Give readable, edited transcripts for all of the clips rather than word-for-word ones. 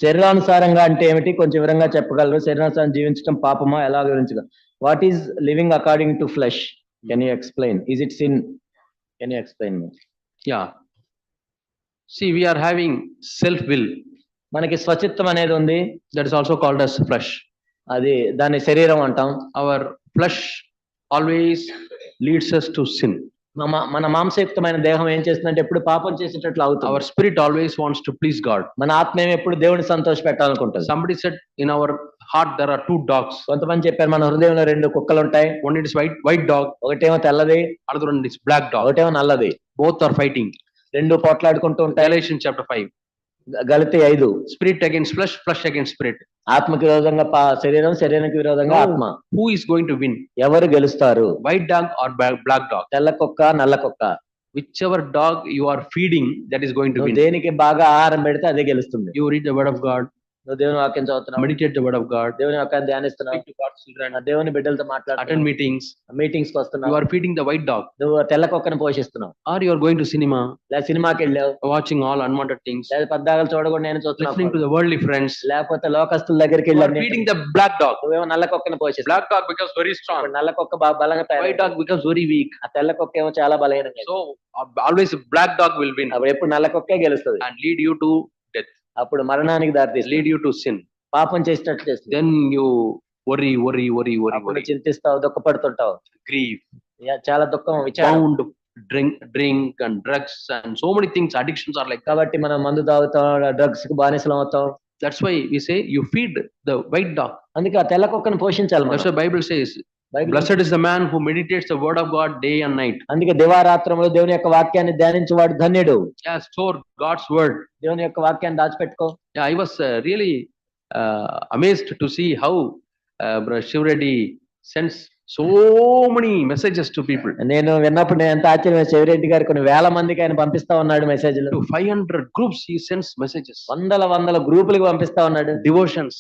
శరీరానుసారంగా అంటే ఏమిటి? కొంచెం వివరంగా చెప్పగలరు? శరీరానుసారం జీవించడం పాపమా? ఎలా వివరించగలరు? What is living according to flesh? Can you explain? Is it sin? Can you explain me? Yeah. See, we are having self-will. మనకి స్వచిత్తం అనేది ఉంది. That is also called as flesh. అది దాన్ని శరీరం అంటాం. Our flesh always leads us to sin. మన మాంసయుక్తమైన దేహం ఏం చేస్తుందంటే ఎప్పుడు పాపం చేసేటట్లు అవుతుంది. Our spirit always wants to please God. మన ఆత్మ ఎప్పుడు దేవుని సంతోషపెట్టాలనుకుంటుంది. Somebody said in our heart there are two dogs. కొంతమంది చెప్పారు మన హృదయంలో రెండు కుక్కలు ఉంటాయి. One is white dog, ఒకటేమో తెల్లది, another one is black dog. ఒకటేమో నల్లది. Both are fighting. రెండు పోట్లాడుకుంటూ ఉంటాయి. Galatians chapter 5. గలతీ 5. Spirit against flesh, flesh against spirit. ఆత్మకి విరోధంగా శరీరం, శరీరానికి విరోధంగా ఆత్మ. Who is going to win? ఎవరు గెలుస్తారు? White dog or black dog? తెల్ల కుక్క, నల్ల కుక్క. Whichever dog you are feeding, that is going to win. దేనికి బాగా ఆహారం పెడితే అదే గెలుస్తుంది. You read the word of God. నువ్వు దేవుని వాక్యం చదువుతున్నావు. Meditate the word of God. దేవుని వాక్యాన్ని ధ్యానిస్తున్నావు. Speak to God's children. దేవుని బిడ్డలతో మాట్లాడుతున్నావు. Attend meetings. మీటింగ్స్ కి వస్తున్నావు. You are feeding the white dog. నువ్వు తెల్ల కుక్కను పోషిస్తున్నావు. Or you are going to cinema. లేదా సినిమాకి వెళ్ళావు. Watching all unwanted things. లేదా పద్దాకలు చూడకుండా నేను చూస్తున్నాను. Listening to the worldly friends. లేకపోతే లోకస్తుల దగ్గరికి You are వెళ్ళావు. feeding the black dog. నువ్వేమో నల్ల కుక్కను పోషిస్తావు. Black dog becomes very strong. నల్ల కుక్క బాగా బలంగా తయారు. White dog becomes very weak. ఆ తెల్ల కుక్క ఏమో చాలా బలహీనంగా. So always black dog will win. అప్పుడు ఎప్పుడు నల్ల కుక్కే గెలుస్తుంది. And lead you to death. అప్పుడు మరణానికి దారితీస్తుంది. Lead you to sin. పాపం చేసినట్లు చేస్తుంది. Then you worry. అప్పుడు చింతిస్తావు, దుఃఖపడుతుంటావు. Grieve. చాలా దుఃఖం, విచారం. Bound, drink and drugs and so many things. Addictions are like. కాబట్టి మనం మందు తాగుతాం, డ్రగ్స్ కి బానిసలం అవుతాం. That's why we say you feed the white dog. అందుకే ఆ తెల్ల కుక్కను పోషించాలి మనం. That's why Bible says, blessed is the man who meditates the word of God day and night. అందుకే దివారాత్రములు దేవుని యొక్క వాక్యాన్ని ధ్యానించువాడు ధన్యుడు. Yeah, store God's word. దేవుని యొక్క వాక్యాన్ని దాచిపెట్టుకో. Yeah, I was really amazed to see how Brother Shiv Reddy sends so many messages to people. నేను విన్నప్పుడు నేను ఎంత ఆశ్చర్యం, శివరెడ్డి గారు కొన్ని వేల మందికి ఆయన పంపిస్తా ఉన్నాడు మెసేజ్లు. To 500 groups he sends messages. వందల గ్రూపులకు పంపిస్తా ఉన్నాడు. Devotions,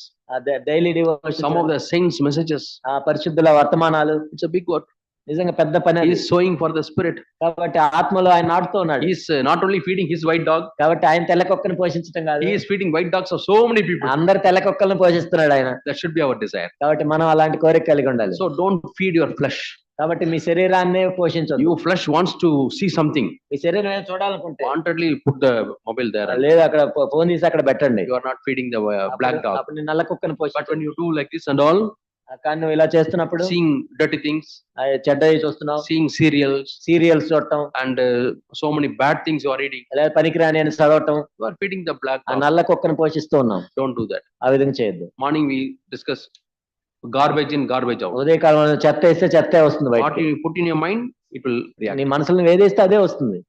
daily devotion, some of the saints messages. ఆ పరిశుద్ధుల వర్తమానాలు. It's a big work. నిజంగా పెద్ద పని. He is sowing for the spirit. కాబట్టి ఆత్మలో ఆయన నాటుతూ ఉన్నాడు. He is not only feeding his white dog. కాబట్టి ఆయన తెల్ల కుక్కను పోషించడం కాదు. He is feeding white dogs of so many people. అందరు తెల్ల కుక్కలను పోషిస్తున్నాడు ఆయన. That should be our desire. కాబట్టి మనం అలాంటి కోరిక కలిగి ఉండాలి. So don't feed your flesh. కాబట్టి మీ శరీరాన్నే పోషించొద్దు. Your flesh wants to see something. మీ శరీరం ఏం చూడాలనుకుంటే Wantedly put the mobile there. లేదు, అక్కడ ఫోన్ తీసి అక్కడ పెట్టండి. You are not feeding the black dog. అప్పుడు నీ నల్ల కుక్కను But పోషించు. when you do like this and all, కానీ నువ్వు ఇలా చేస్తున్నప్పుడు seeing dirty things, చెడ్డవి చూస్తున్నావు, seeing సీరియల్స్ చూడటం, and so many bad things you are reading, లేదా పనికిరాని అని చదవటం, you are feeding the black ఆ dog. నల్ల కుక్కను పోషిస్తూ ఉన్నాం. Don't do that. ఆ విధంగా చేయొద్దు. Morning we discussed garbage in, garbage out. ఉదయకాలంలో చెత్త వేస్తే చెత్తే వస్తుంది What బయటికి. you put in your mind, it will react. నీ మనసులో ఏదేస్తే అదే వస్తుంది.